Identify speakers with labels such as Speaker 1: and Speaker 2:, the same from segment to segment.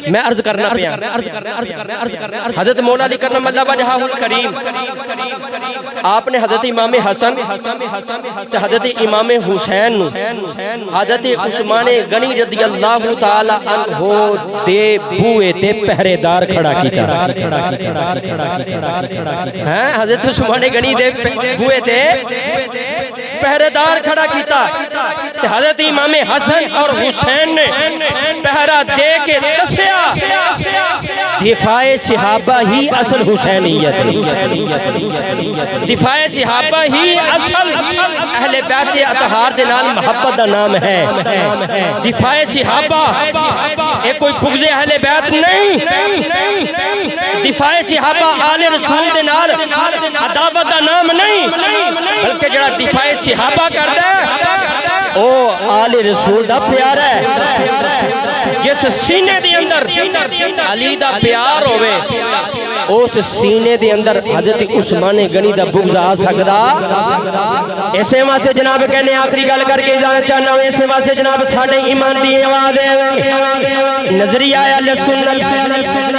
Speaker 1: میں عرض کرنا پیا حضرت مولا علی کرم اللہ وجہہ الکریم آپ نے حضرت امام حسن حضرت امام حسین حضرت عثمان غنی رضی اللہ تعالی عنہ دے بوئے تے پہرے دار کھڑا کیتا حضرت عثمان غنی دے بوئے تے پہرے دار کھڑا کیتا حضرت امام حسن اور حسین نے پہرا دے کے دسیا دفاع صحابہ ہی اصل حسینیت دفاع صحابہ ہی اصل اہل بیت اطہار دے نال محبت دا نام ہے دفاع صحابہ ایک کوئی بغض اہل بیت نہیں دفاع صحابہ آل رسول دے نال عداوت دا نام نہیں بلکہ جڑا دفاع صحابہ کردا ہے او آل رسول دا پیار ہے جس سینے دے اندر علی دا پیار ہوئے اس سینے دے اندر حضرت عثمان غنی دا بغض آ سکدا ایسے واسطے جناب کہنے آخری گل کر کے اجازت چاہنا ہوں ایسے واسطے جناب ساڑھے ایمان دی آواز ہے نظریہ اہل سنت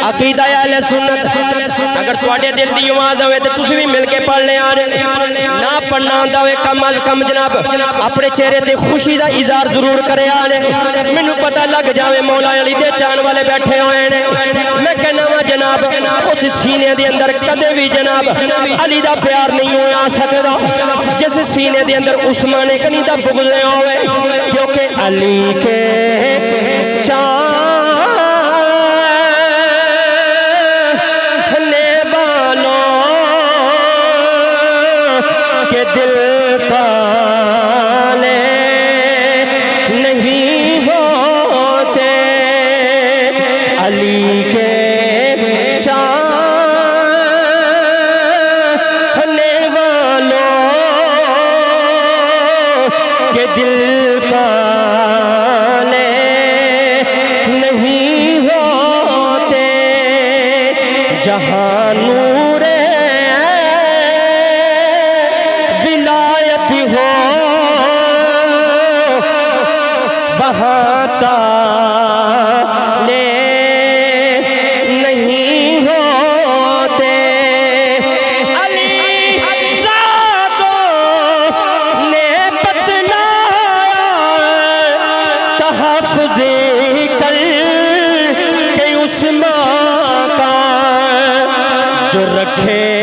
Speaker 1: عقیدہ اہل سنت اگر تواڈے دل دی آواز ہوئے تو تسی بھی مل کے پڑھ لیں نہ پڑھنا آندا ہوئے کم از کم جناب اپنے چہرے تے خوشی دا اظہار ضرور کرے مینوں پتہ لگ جاوے مولا علی دے چان والے بیٹھے ہوئے نے میں کہنا وا جناب اس سینے دے اندر کدے بھی جناب علی دا پیار نہیں ہو آ سکدا جس سینے دے اندر عثمان غنی دا بغض ہوئے کیونکہ علی کے چاہنے والوں کے دل کالے نہیں ہوتے علی کے چاہنے والوں کے دل کالے نہیں ہوتے جہاں نور ولایت ہو وہاں تالے نہیں ہوتے علی زادوں نے بتلایا تحفظ کر کے عثمان کا جو رکھے